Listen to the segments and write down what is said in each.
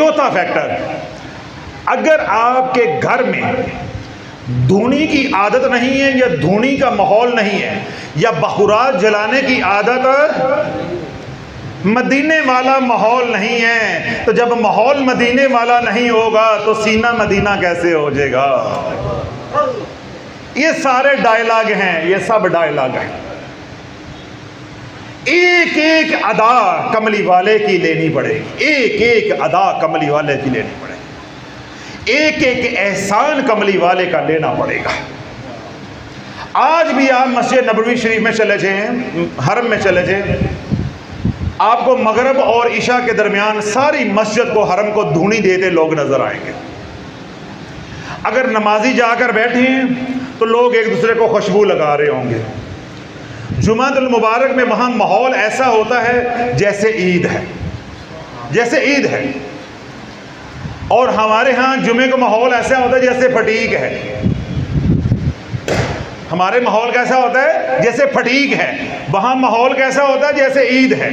چوتھا فیکٹر، اگر آپ کے گھر میں دھونی کی عادت نہیں ہے یا دھونی کا ماحول نہیں ہے یا بخورات جلانے کی عادت، مدینے والا ماحول نہیں ہے، تو جب ماحول مدینے والا نہیں ہوگا تو سینہ مدینہ کیسے ہو جائے گا؟ یہ سارے ڈائلاگ ہیں، یہ سب ڈائلاگ ہیں۔ ایک ایک ادا کملی والے کی لینی پڑے گی، ایک ایک ادا کملی والے کی لینی پڑے گی، ایک ایک احسان کملی والے کا لینا پڑے گا۔ آج بھی آپ مسجد نبوی شریف میں چلے جائیں، حرم میں چلے جائیں، آپ کو مغرب اور عشاء کے درمیان ساری مسجد کو، حرم کو دھونی دیتے لوگ نظر آئیں گے۔ اگر نمازی جا کر بیٹھے ہیں تو لوگ ایک دوسرے کو خوشبو لگا رہے ہوں گے۔ جمعہ المبارک میں وہاں ماحول ایسا ہوتا ہے جیسے عید ہے، جیسے عید ہے، اور ہمارے ہاں جمعے کا ماحول ایسا ہوتا ہے جیسے پھٹیک ہے۔ ہمارے ماحول کیسا ہوتا ہے؟ جیسے پھٹیک ہے۔ وہاں ماحول کیسا ہوتا ہے؟ جیسے عید ہے۔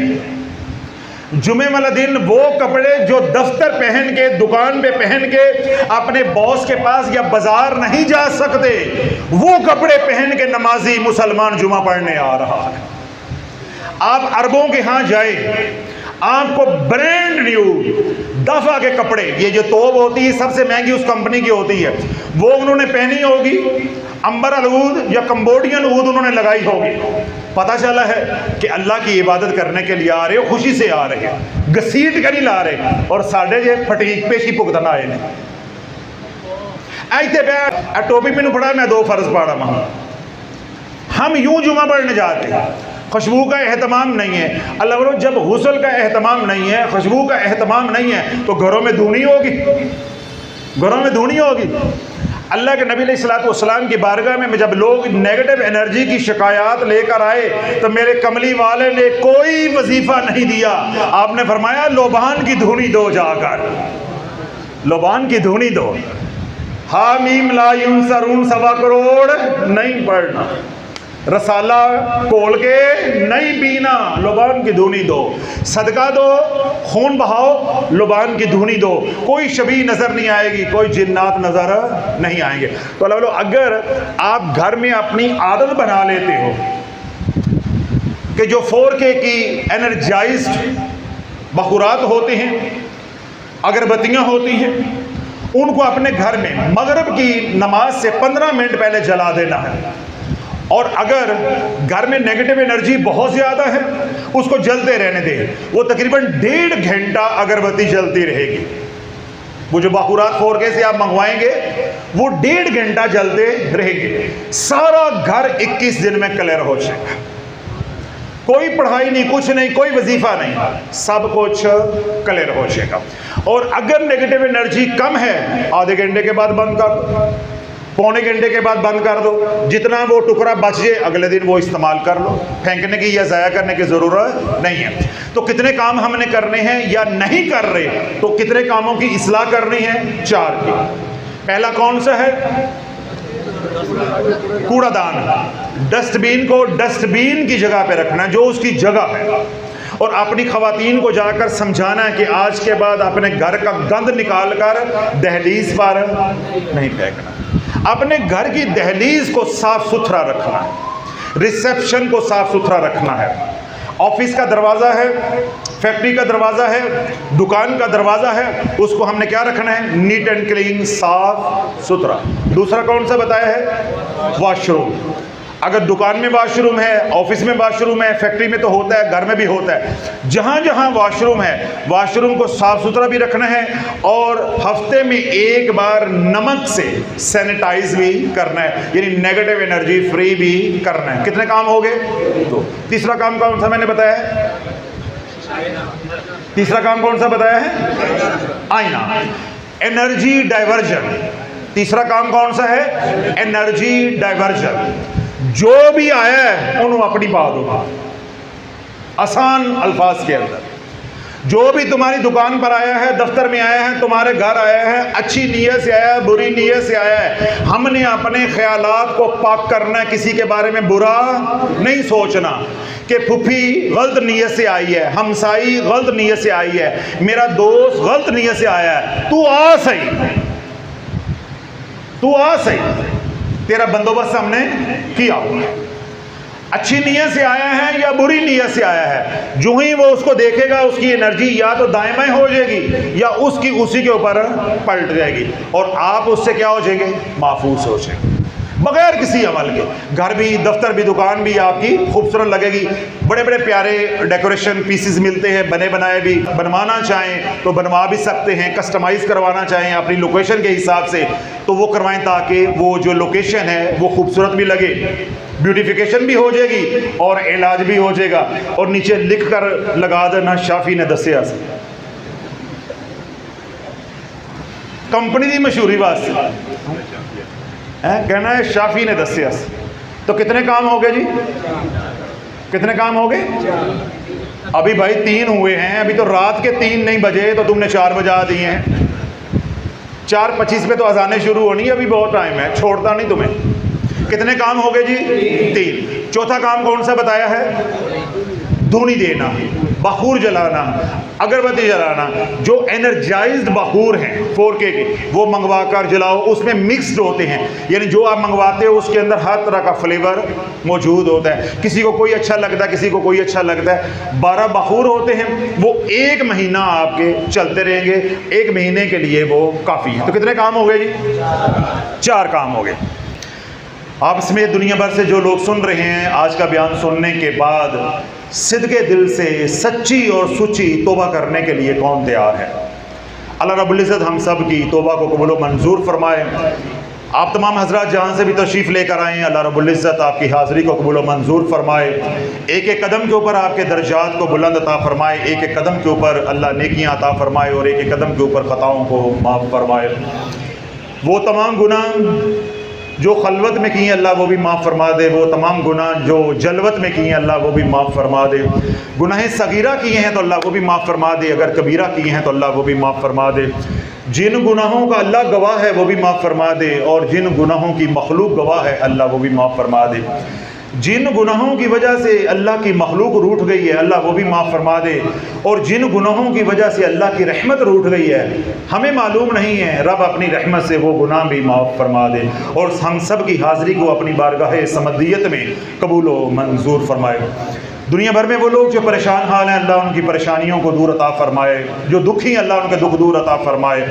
جمعے والا دن وہ کپڑے جو دفتر پہن کے، دکان پہ پہن کے اپنے باس کے پاس یا بازار نہیں جا سکتے، وہ کپڑے پہن کے نمازی مسلمان جمعہ پڑھنے آ رہا ہے۔ آپ عربوں کے ہاں جائیں، آپ کو برینڈ نیو دفعہ کے کپڑے، یہ جو توب ہوتی ہے سب سے مہنگی اس کمپنی کی ہوتی ہے، وہ انہوں نے پہنی ہوگی، امبر العود یا کمبوڈین عود انہوں نے لگائی ہوگی۔ پتہ چلا ہے کہ اللہ کی عبادت کرنے کے لیے آ رہے ہو، خوشی سے آ رہے ہیں، گسیٹ کر نہیں لا رہے، اور ساڑھے جے پھٹیک پیشی پکتنا آئے ہیں۔ ایتے بیٹھ ٹوپی میں پڑھا، میں 2 فرض پڑھا ہوں، ہم یوں جمعہ پڑھنے جاتے ہیں۔ خوشبو کا اہتمام نہیں ہے۔ اللہ بولو جب غسل کا اہتمام نہیں ہے، خوشبو کا اہتمام نہیں ہے، تو گھروں میں دھونی ہوگی، گھروں میں دھونی ہوگی۔ اللہ کے نبی علیہ الصلوۃ والسلام کی بارگاہ میں جب لوگ نیگیٹو انرجی کی شکایات لے کر آئے تو میرے کملی والے نے کوئی وظیفہ نہیں دیا۔ آپ نے فرمایا لوبان کی دھونی دو، جا کر لوبان کی دھونی دو۔ حامیم لا ینصرون 1.25 کروڑ نہیں پڑھنا، رسالہ کھول کے نہیں پینا، لبان کی دھونی دو، صدقہ دو، خون بہاؤ، لبان کی دھونی دو۔ کوئی شبیہ نظر نہیں آئے گی، کوئی جنات نظر نہیں آئیں گے۔ تو اللہ بولو اگر آپ گھر میں اپنی عادت بنا لیتے ہو کہ جو 4K کی انرجائزڈ بخورات ہوتے ہیں، اگربتیاں ہوتی ہیں، ان کو اپنے گھر میں مغرب کی نماز سے 15 منٹ پہلے جلا دینا ہے، اور اگر گھر میں نیگیٹو انرجی بہت زیادہ ہے اس کو جلتے رہنے دیں، وہ تقریباً 1.5 گھنٹہ اگربتی جلتی رہے گی۔ وہ جو بخورات 4K سے آپ منگوائیں گے وہ 1.5 گھنٹہ جلتے رہے گی، سارا گھر 21 دن میں کلیئر ہو جائے گا۔ کوئی پڑھائی نہیں، کچھ نہیں، کوئی وظیفہ نہیں، سب کچھ کلیئر ہو جائے گا۔ اور اگر نیگیٹو انرجی کم ہے، آدھے گھنٹے کے بعد بند کر دو، پونے گھنٹے کے بعد بند کر دو، جتنا وہ ٹکڑا بچ جائے اگلے دن وہ استعمال کر لو، پھینکنے کی یا ضائع کرنے کی ضرورت نہیں ہے۔ تو کتنے کام ہم نے کرنے ہیں یا نہیں کر رہے، تو کتنے کاموں کی اصلاح کرنی ہے؟ 4 کی۔ پہلا کون سا ہے؟ کوڑا دان، ڈسٹ بین کو ڈسٹ بین کی جگہ پہ رکھنا جو اس کی جگہ ہے، اور اپنی خواتین کو جا کر سمجھانا ہے کہ آج کے بعد اپنے گھر کا گند نکال کر دہلیز پر نہیں پھینکنا، اپنے گھر کی دہلیز کو صاف ستھرا رکھنا ہے، ریسیپشن کو صاف ستھرا رکھنا ہے، آفس کا دروازہ ہے، فیکٹری کا دروازہ ہے، دکان کا دروازہ ہے، اس کو ہم نے کیا رکھنا ہے؟ نیٹ اینڈ کلین، صاف ستھرا۔ دوسرا کون سا بتایا ہے؟ Wash room. اگر دکان میں واش روم ہے، آفس میں واش روم ہے، فیکٹری میں تو ہوتا ہے، گھر میں بھی ہوتا ہے، جہاں جہاں واش روم ہے واش روم کو صاف ستھرا بھی رکھنا ہے، اور ہفتے میں 1 بار نمک سے سینیٹائز بھی کرنا ہے، یعنی نیگیٹو انرجی فری بھی کرنا ہے۔ کتنے کام ہو گئے؟ 2۔ تیسرا کام کون سا میں نے بتایا ہے؟ تیسرا کام کون سا بتایا ہے؟ آئینہ، انرجی ڈائیورجن۔ تیسرا کام کون سا ہے؟ Energy divergent. جو بھی آیا ہے انہوں اپنی بات ہوگا، آسان الفاظ کے اندر جو بھی تمہاری دکان پر آیا ہے، دفتر میں آیا ہے، تمہارے گھر آیا ہے، اچھی نیت سے آیا ہے، بری نیت سے آیا ہے، ہم نے اپنے خیالات کو پاک کرنا ہے، کسی کے بارے میں برا نہیں سوچنا کہ پھپھی غلط نیت سے آئی ہے، ہمسائی غلط نیت سے آئی ہے، میرا دوست غلط نیت سے آیا ہے، تو آ صحیح، تیرا بندوبست ہم نے کیا ہوا ہے، اچھی نیت سے آیا ہے یا بری نیت سے آیا ہے، جو ہی وہ اس کو دیکھے گا اس کی انرجی یا تو دائیں بائیں ہو جائے گی یا اسی کے اوپر پلٹ جائے گی، اور آپ اس سے کیا ہو جائیں گے؟ محفوظ ہو جائیں گے بغیر کسی عمل کے۔ گھر بھی، دفتر بھی، دکان بھی آپ کی خوبصورت لگے گی، بڑے بڑے پیارے ڈیکوریشن پیسز ملتے ہیں، بنے بنائے بھی، بنوانا چاہیں تو بنوا بھی سکتے ہیں، کسٹمائز کروانا چاہیں اپنی لوکیشن کے حساب سے تو وہ کروائیں، تاکہ وہ جو لوکیشن ہے وہ خوبصورت بھی لگے، بیوٹیفیکیشن بھی ہو جائے گی اور علاج بھی ہو جائے گا، اور نیچے لکھ کر لگا دینا شافی نے دسیا سی، کمپنی دی مشہوری واسطے کہنا ہے شافی نے دسیا سی۔ تو کتنے کام ہو گئے جی؟ کتنے کام ہو گئے؟ ابھی بھائی 3 ہوئے ہیں، ابھی تو رات کے 3 نہیں بجے تو تم نے 4 بجا دیے ہیں، 4:25 پہ تو اذانیں شروع ہونی ہے، ابھی بہت ٹائم ہے، چھوڑتا نہیں تمہیں۔ کتنے کام ہو گئے جی؟ 3۔ چوتھا کام کون سا بتایا ہے؟ دھونی دینا، بخور جلانا، اگربتی جلانا، جو انرجائزڈ بخور ہیں 4K کے وہ منگوا کر جلاؤ، اس میں مکسڈ ہوتے ہیں، یعنی جو آپ منگواتے ہو اس کے اندر ہر طرح کا فلیور موجود ہوتا ہے، کسی کو کوئی اچھا لگتا ہے، کسی کو کوئی اچھا لگتا ہے۔ 12 بخور ہوتے ہیں، وہ 1 مہینہ آپ کے چلتے رہیں گے، 1 مہینے کے لیے وہ کافی ہے۔ تو کتنے کام ہو گئے جی؟ 4 کام ہو گئے۔ آپ سمیت دنیا بھر سے جو لوگ سن رہے ہیں، آج کا بیان سننے کے بعد صدقے دل سے سچی اور سچی توبہ کرنے کے لیے کون تیار ہے؟ اللہ رب العزت ہم سب کی توبہ کو قبول و منظور فرمائے۔ آپ تمام حضرات جہاں سے بھی تشریف لے کر آئیں، اللہ رب العزت آپ کی حاضری کو قبول و منظور فرمائے، ایک ایک قدم کے اوپر آپ کے درجات کو بلند عطا فرمائے، ایک ایک قدم کے اوپر اللہ نیکیاں عطا فرمائے، اور ایک ایک قدم کے اوپر خطاؤں کو معاف فرمائے۔ وہ تمام گناہ جو خلوت میں کی ہیں اللہ وہ بھی معاف فرما دے، وہ تمام گناہ جو جلوت میں کی ہیں اللہ وہ بھی معاف فرما دے، گناہ صغیرہ کیے ہیں تو اللہ وہ بھی معاف فرما دے، اگر کبیرہ کیے ہیں تو اللہ وہ بھی معاف فرما دے، جن گناہوں کا اللہ گواہ ہے وہ بھی معاف فرما دے، اور جن گناہوں کی مخلوق گواہ ہے اللہ وہ بھی معاف فرما دے، جن گناہوں کی وجہ سے اللہ کی مخلوق روٹھ گئی ہے اللہ وہ بھی معاف فرما دے، اور جن گناہوں کی وجہ سے اللہ کی رحمت روٹھ گئی ہے ہمیں معلوم نہیں ہے، رب اپنی رحمت سے وہ گناہ بھی معاف فرما دے، اور ہم سب کی حاضری کو اپنی بارگاہ سمدیت میں قبول و منظور فرمائے۔ دنیا بھر میں وہ لوگ جو پریشان حال ہیں اللہ ان کی پریشانیوں کو دور عطا فرمائے، جو دکھی ہیں اللہ ان کے دکھ دور عطا فرمائے،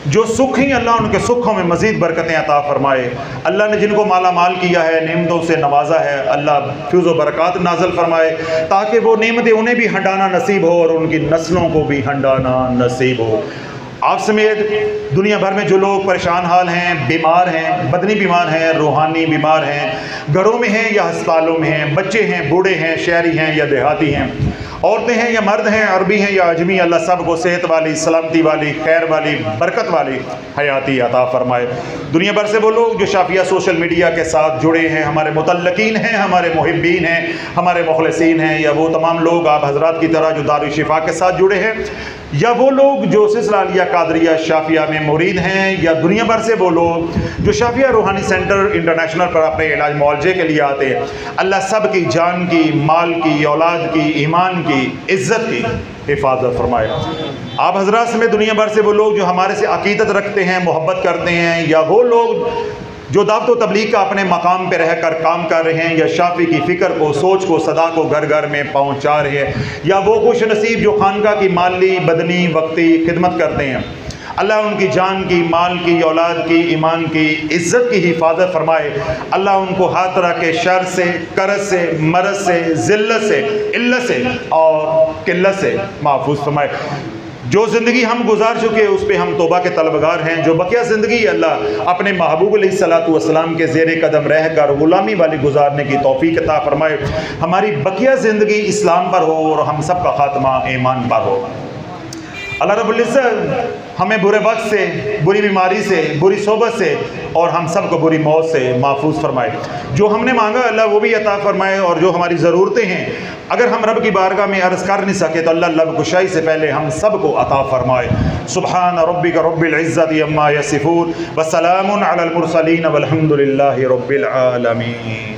جو سکھ ہیں اللہ ان کے سکھوں میں مزید برکتیں عطا فرمائے، اللہ نے جن کو مالا مال کیا ہے، نعمتوں سے نوازا ہے، اللہ فیض و برکات نازل فرمائے تاکہ وہ نعمتیں انہیں بھی ہنڈانا نصیب ہو اور ان کی نسلوں کو بھی ہنڈانا نصیب ہو۔ آپ سمیت دنیا بھر میں جو لوگ پریشان حال ہیں، بیمار ہیں، بدنی بیمار ہیں، روحانی بیمار ہیں، گھروں میں ہیں یا ہسپتالوں میں ہیں، بچے ہیں، بوڑھے ہیں، شہری ہیں یا دیہاتی ہیں، عورتیں ہیں یا مرد ہیں، عربی ہیں یا اجمی، اللہ سب کو صحت والی، سلامتی والی، خیر والی، برکت والی حیاتی عطا فرمائے۔ دنیا بھر سے وہ لوگ جو شافیہ سوشل میڈیا کے ساتھ جڑے ہیں، ہمارے متعلقین ہیں، ہمارے محبین ہیں، ہمارے مخلصین ہیں، یا وہ تمام لوگ آپ حضرات کی طرح جو دارالشفا کے ساتھ جڑے ہیں، یا وہ لوگ جو سلسلہ علیہ قادریہ شافیہ میں مرید ہیں، یا دنیا بھر سے وہ لوگ جو شافیہ روحانی سینٹر انٹرنیشنل پر اپنے علاج معالجے کے لیے آتے ہیں، اللہ سب کی جان کی، مال کی، اولاد کی، ایمان کی، عزت کی حفاظت فرمائے۔ آپ حضرات سمیت دنیا بھر سے وہ لوگ جو ہمارے سے عقیدت رکھتے ہیں، محبت کرتے ہیں، یا وہ لوگ جو دعوت و تبلیغ کا اپنے مقام پہ رہ کر کام کر رہے ہیں، یا شافی کی فکر کو، سوچ کو، صدا کو گھر گھر میں پہنچا رہے ہیں، یا وہ خوش نصیب جو خانقاہ کی مالی، بدنی، وقتی خدمت کرتے ہیں، اللہ ان کی جان کی، مال کی، اولاد کی، ایمان کی، عزت کی حفاظت فرمائے، اللہ ان کو ہر طرح کے شر سے، قرض سے، مرض سے، ذلت سے، علت سے اور قلت سے محفوظ فرمائے۔ جو زندگی ہم گزار چکے اس پہ ہم توبہ کے طلبگار ہیں، جو بقیہ زندگی اللہ اپنے محبوب علیہ الصلوۃ والسلام کے زیر قدم رہ کر غلامی والی گزارنے کی توفیق عطا فرمائے، ہماری بقیہ زندگی اسلام پر ہو اور ہم سب کا خاتمہ ایمان پر ہو۔ اللہ رب العزت ہمیں برے وقت سے، بری بیماری سے، بری صحبت سے اور ہم سب کو بری موت سے محفوظ فرمائے۔ جو ہم نے مانگا اللہ وہ بھی عطا فرمائے، اور جو ہماری ضرورتیں ہیں اگر ہم رب کی بارگاہ میں عرض کر نہیں سکے تو اللہ لب کشائی سے پہلے ہم سب کو عطا فرمائے۔ سبحان ربک رب العزت عما یصفون وسلام علی المرسلین والحمد للہ رب العالمین۔